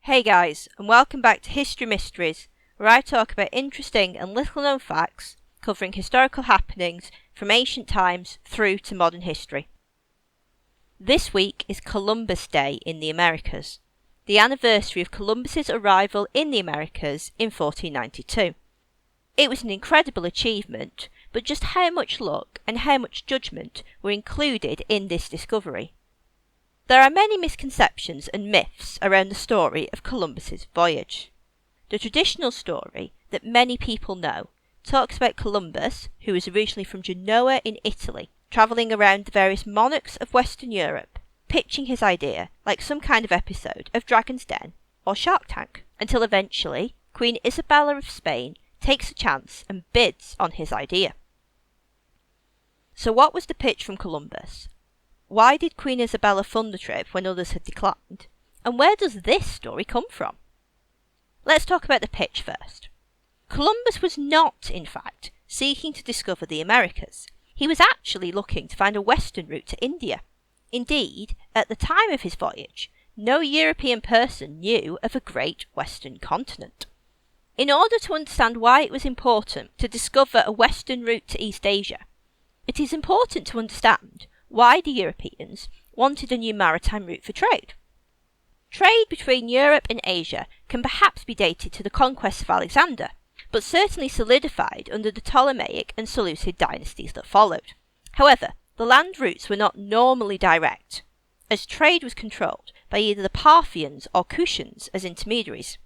Hey guys, and welcome back to History Mysteries, where I talk about interesting and little known facts covering historical happenings from ancient times through to modern history. This week is Columbus Day in the Americas, the anniversary of Columbus's arrival in the Americas in 1492. It was an incredible achievement, but just how much luck and how much judgment were included in this discovery? There are many misconceptions and myths around the story of Columbus's voyage. The traditional story that many people know talks about Columbus, who was originally from Genoa in Italy, travelling around the various monarchs of Western Europe, pitching his idea like some kind of episode of Dragon's Den or Shark Tank, until eventually Queen Isabella of Spain takes a chance and bids on his idea. So what was the pitch from Columbus? Why did Queen Isabella fund the trip when others had declined? And where does this story come from? Let's talk about the pitch first. Columbus was not, in fact, seeking to discover the Americas. He was actually looking to find a western route to India. Indeed, at the time of his voyage, no European person knew of a great western continent. In order to understand why it was important to discover a western route to East Asia, it is important to understand why the Europeans wanted a new maritime route for trade. Trade between Europe and Asia can perhaps be dated to the conquest of Alexander, but certainly solidified under the Ptolemaic and Seleucid dynasties that followed. However, the land routes were not normally direct, as trade was controlled by either the Parthians or Kushans as intermediaries.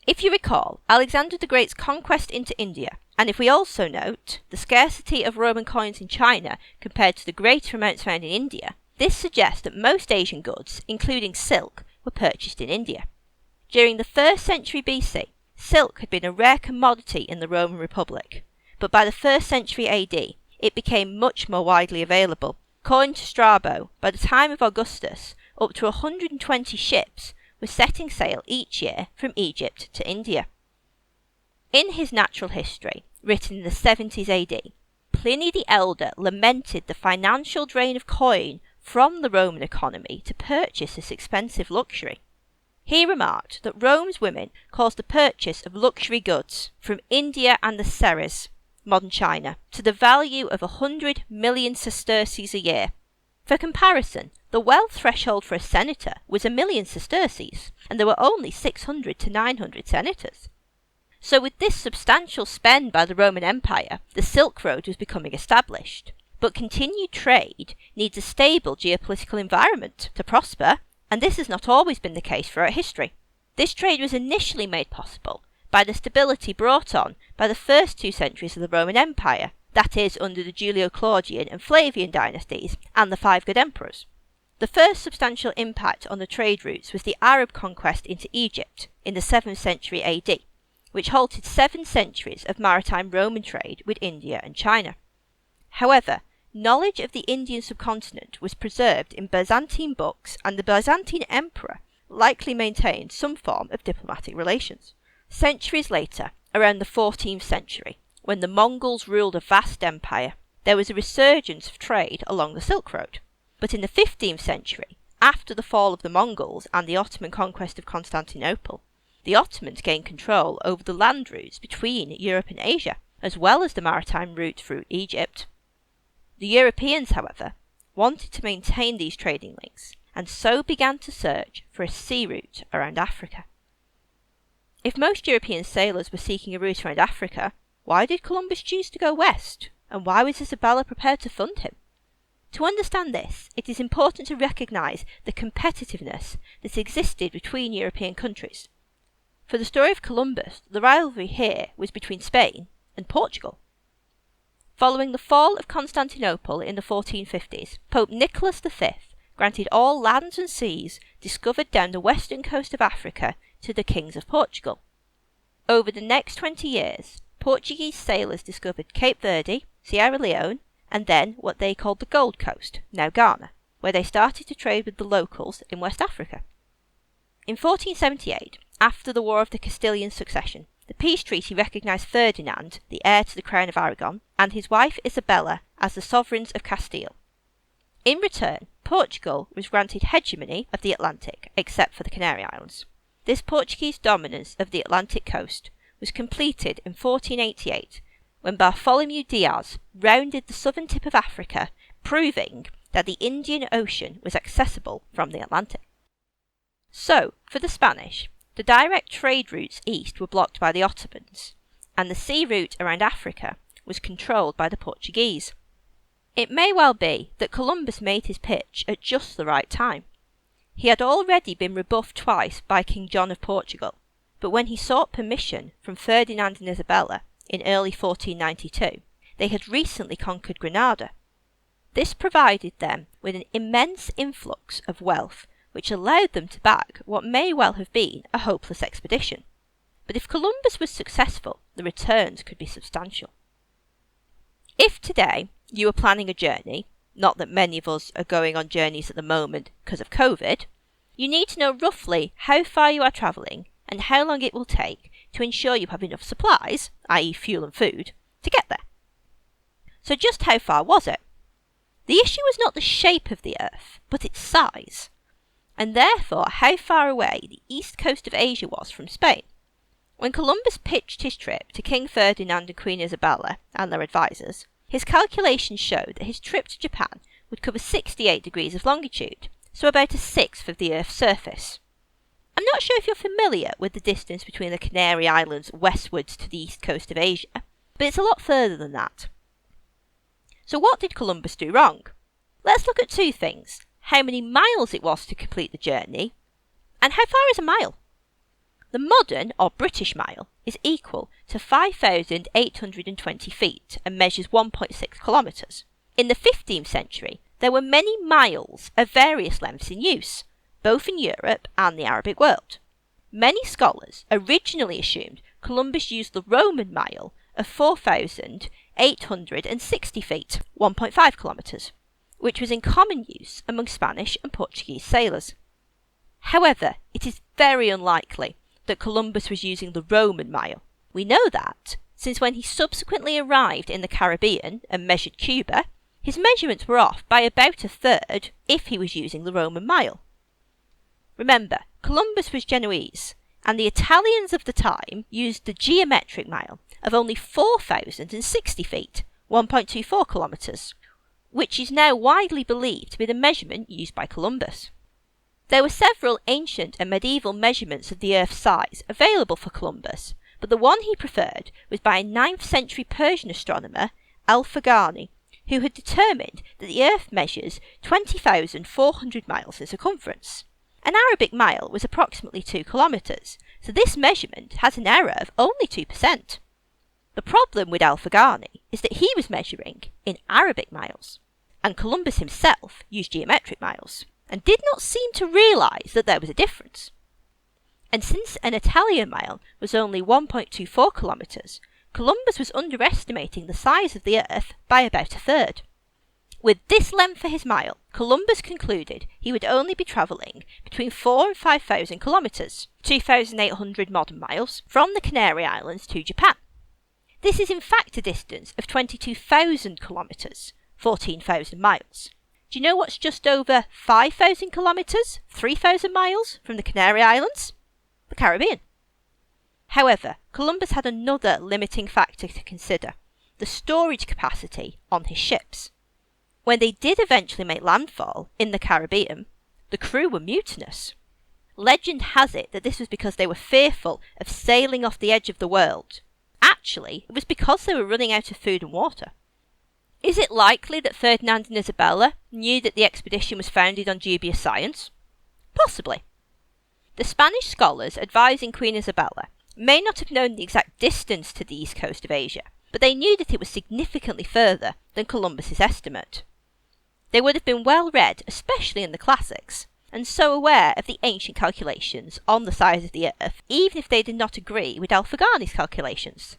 If you recall, Alexander the Great's conquest into India, and if we also note the scarcity of Roman coins in China compared to the greater amounts found in India, this suggests that most Asian goods, including silk, were purchased in India. During the 1st century BC, silk had been a rare commodity in the Roman Republic, but by the 1st century AD, it became much more widely available. According to Strabo, by the time of Augustus, up to 120 ships were setting sail each year from Egypt to India. In his Natural History, written in the 70s AD, Pliny the Elder lamented the financial drain of coin from the Roman economy to purchase this expensive luxury. He remarked that Rome's women caused the purchase of luxury goods from India and the Ceres, modern China, to the value of 100 million sesterces a year. For comparison, the wealth threshold for a senator was 1 million sesterces, and there were only 600 to 900 senators. So with this substantial spend by the Roman Empire, the Silk Road was becoming established. But continued trade needs a stable geopolitical environment to prosper, and this has not always been the case throughout history. This trade was initially made possible by the stability brought on by the first 2 centuries of the Roman Empire, that is, under the Julio-Claudian and Flavian dynasties and the 5 good emperors. The first substantial impact on the trade routes was the Arab conquest into Egypt in the 7th century AD, which halted 7 centuries of maritime Roman trade with India and China. However, knowledge of the Indian subcontinent was preserved in Byzantine books, and the Byzantine emperor likely maintained some form of diplomatic relations. Centuries later, around the 14th century, when the Mongols ruled a vast empire, there was a resurgence of trade along the Silk Road. But in the 15th century, after the fall of the Mongols and the Ottoman conquest of Constantinople, the Ottomans gained control over the land routes between Europe and Asia, as well as the maritime route through Egypt. The Europeans, however, wanted to maintain these trading links, and so began to search for a sea route around Africa. If most European sailors were seeking a route around Africa, why did Columbus choose to go west, and why was Isabella prepared to fund him? To understand this, it is important to recognise the competitiveness that existed between European countries. For the story of Columbus, the rivalry here was between Spain and Portugal. Following the fall of Constantinople in the 1450s, Pope Nicholas V granted all lands and seas discovered down the western coast of Africa to the kings of Portugal. Over the next 20 years, Portuguese sailors discovered Cape Verde, Sierra Leone, and then what they called the Gold Coast, now Ghana, where they started to trade with the locals in West Africa. In 1478, after the War of the Castilian Succession, the peace treaty recognised Ferdinand, the heir to the crown of Aragon, and his wife Isabella as the sovereigns of Castile. In return, Portugal was granted hegemony of the Atlantic, except for the Canary Islands. This Portuguese dominance of the Atlantic coast was completed in 1488 when Bartholomew Diaz rounded the southern tip of Africa, proving that the Indian Ocean was accessible from the Atlantic. So, for the Spanish, the direct trade routes east were blocked by the Ottomans, and the sea route around Africa was controlled by the Portuguese. It may well be that Columbus made his pitch at just the right time. He had already been rebuffed twice by King John of Portugal, but when he sought permission from Ferdinand and Isabella in early 1492, they had recently conquered Granada. This provided them with an immense influx of wealth, which allowed them to back what may well have been a hopeless expedition. But if Columbus was successful, the returns could be substantial. If today you were planning a journey, not that many of us are going on journeys at the moment because of COVID, you need to know roughly how far you are travelling and how long it will take to ensure you have enough supplies, i.e. fuel and food, to get there. So just how far was it? The issue was not the shape of the Earth, but its size, and therefore how far away the east coast of Asia was from Spain. When Columbus pitched his trip to King Ferdinand and Queen Isabella and their advisors, his calculations showed that his trip to Japan would cover 68 degrees of longitude, so about a sixth of the Earth's surface. I'm not sure if you're familiar with the distance between the Canary Islands westwards to the east coast of Asia, but it's a lot further than that. So what did Columbus do wrong? Let's look at two things: how many miles it was to complete the journey, and how far is a mile? The modern, or British mile, is equal to 5,820 feet and measures 1.6 kilometres. In the 15th century, there were many miles of various lengths in use, both in Europe and the Arabic world. Many scholars originally assumed Columbus used the Roman mile of 4,860 feet, 1.5 kilometres, which was in common use among Spanish and Portuguese sailors. However, it is very unlikely that Columbus was using the Roman mile. We know that, since when he subsequently arrived in the Caribbean and measured Cuba, his measurements were off by about a third if he was using the Roman mile. Remember, Columbus was Genoese, and the Italians of the time used the geometric mile of only 4,060 feet, 1.24 kilometres, which is now widely believed to be the measurement used by Columbus. There were several ancient and medieval measurements of the Earth's size available for Columbus, but the one he preferred was by a 9th century Persian astronomer, Al-Fargani, who had determined that the Earth measures 20,400 miles in circumference. An Arabic mile was approximately 2 kilometres, so this measurement has an error of only 2%. The problem with Al-Fargani is that he was measuring in Arabic miles, and Columbus himself used geometric miles, and did not seem to realise that there was a difference. And since an Italian mile was only 1.24 kilometres, Columbus was underestimating the size of the Earth by about a third. With this length for his mile, Columbus concluded he would only be travelling between 4,000 and 5,000 kilometres, 2,800 modern miles, from the Canary Islands to Japan. This is in fact a distance of 22,000 kilometres, 14,000 miles. Do you know what's just over 5,000 kilometres, 3,000 miles, from the Canary Islands? The Caribbean. However, Columbus had another limiting factor to consider: the storage capacity on his ships. When they did eventually make landfall in the Caribbean, the crew were mutinous. Legend has it that this was because they were fearful of sailing off the edge of the world. Actually, it was because they were running out of food and water. Is it likely that Ferdinand and Isabella knew that the expedition was founded on dubious science? Possibly. The Spanish scholars advising Queen Isabella may not have known the exact distance to the east coast of Asia, but they knew that it was significantly further than Columbus's estimate. They would have been well read, especially in the classics, and so aware of the ancient calculations on the size of the Earth, even if they did not agree with Al-Fargani's calculations.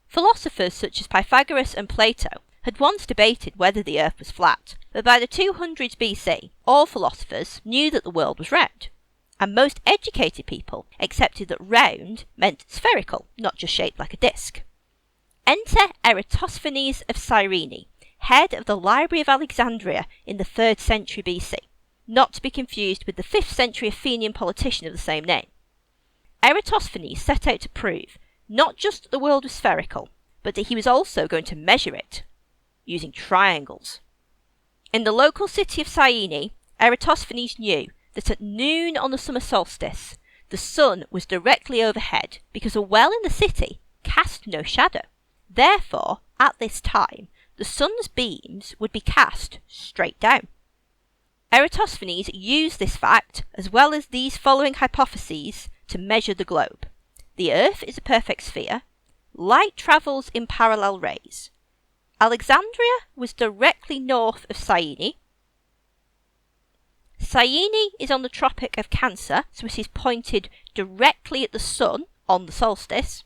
Philosophers such as Pythagoras and Plato had once debated whether the Earth was flat, but by the 200s BC, all philosophers knew that the world was round, and most educated people accepted that round meant spherical, not just shaped like a disc. Enter Eratosthenes of Cyrene, head of the Library of Alexandria in the 3rd century BC, not to be confused with the 5th century Athenian politician of the same name. Eratosthenes set out to prove not just that the world was spherical, but that he was also going to measure it using triangles. In the local city of Syene, Eratosthenes knew that at noon on the summer solstice, the sun was directly overhead because a well in the city cast no shadow. Therefore, at this time, the sun's beams would be cast straight down. Eratosthenes used this fact, as well as these following hypotheses, to measure the globe. The Earth is a perfect sphere. Light travels in parallel rays. Alexandria was directly north of Syene. Syene is on the Tropic of Cancer, so it is pointed directly at the sun on the solstice.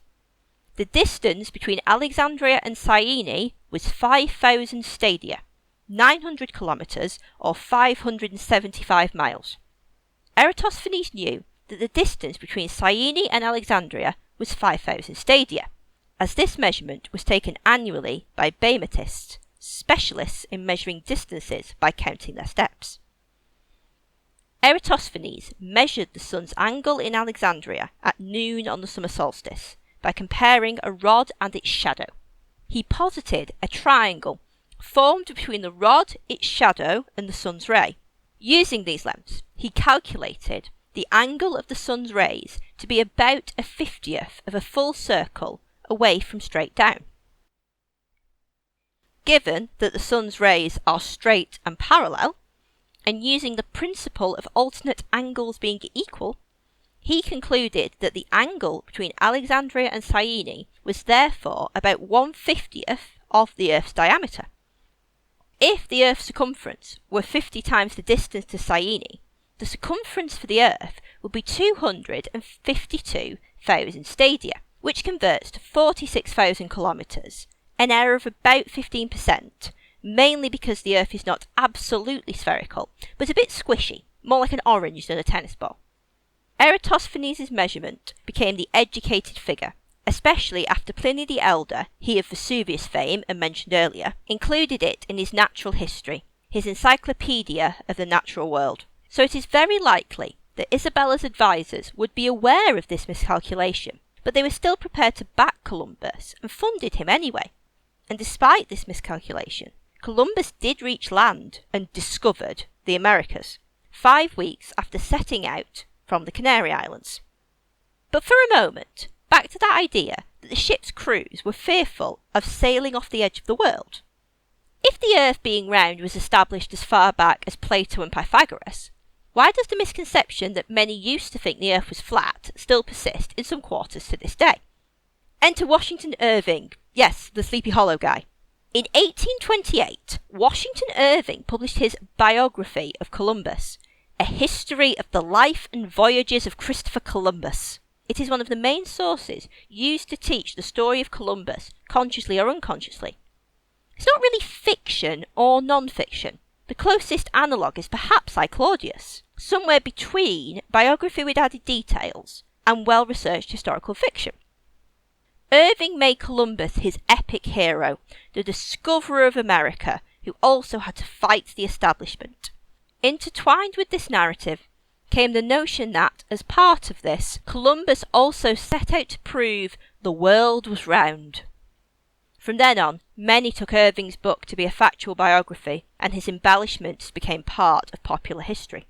The distance between Alexandria and Syene was 5,000 stadia, 900 kilometres or 575 miles. Eratosthenes knew that the distance between Syene and Alexandria was 5,000 stadia, as this measurement was taken annually by bematists, specialists in measuring distances by counting their steps. Eratosthenes measured the sun's angle in Alexandria at noon on the summer solstice by comparing a rod and its shadow. He posited a triangle formed between the rod, its shadow, and the sun's ray. Using these lengths, he calculated the angle of the sun's rays to be about a 50th of a full circle away from straight down. Given that the sun's rays are straight and parallel, and using the principle of alternate angles being equal, he concluded that the angle between Alexandria and Syene was therefore about 1/50th of the Earth's diameter. If the Earth's circumference were 50 times the distance to Syene, the circumference for the Earth would be 252,000 stadia, which converts to 46,000 kilometres, an error of about 15%, mainly because the Earth is not absolutely spherical, but a bit squishy, more like an orange than a tennis ball. Eratosthenes' measurement became the educated figure, especially after Pliny the Elder, he of Vesuvius fame and mentioned earlier, included it in his natural history, his encyclopedia of the natural world. So it is very likely that Isabella's advisors would be aware of this miscalculation, but they were still prepared to back Columbus and funded him anyway. And despite this miscalculation, Columbus did reach land and discovered the Americas, 5 weeks after setting out from the Canary Islands. But for a moment, back to that idea that the ship's crews were fearful of sailing off the edge of the world. If the Earth being round was established as far back as Plato and Pythagoras, why does the misconception that many used to think the Earth was flat still persist in some quarters to this day? Enter Washington Irving, yes, the Sleepy Hollow guy. In 1828, Washington Irving published his biography of Columbus, A History of the Life and Voyages of Christopher Columbus. It is one of the main sources used to teach the story of Columbus, consciously or unconsciously. It's not really fiction or non-fiction. The closest analogue is perhaps I, Claudius, somewhere between biography with added details and well-researched historical fiction. Irving made Columbus his epic hero, the discoverer of America, who also had to fight the establishment. Intertwined with this narrative came the notion that, as part of this, Columbus also set out to prove the world was round. From then on, many took Irving's book to be a factual biography, and his embellishments became part of popular history.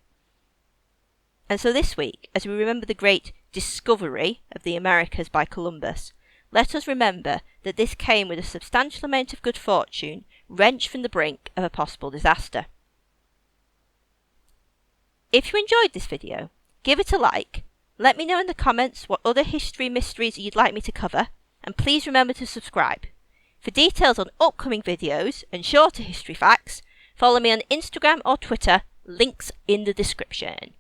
And so this week, as we remember the great discovery of the Americas by Columbus, let us remember that this came with a substantial amount of good fortune, wrenched from the brink of a possible disaster. If you enjoyed this video, give it a like, let me know in the comments what other history mysteries you'd like me to cover, and please remember to subscribe. For details on upcoming videos and shorter history facts, follow me on Instagram or Twitter, links in the description.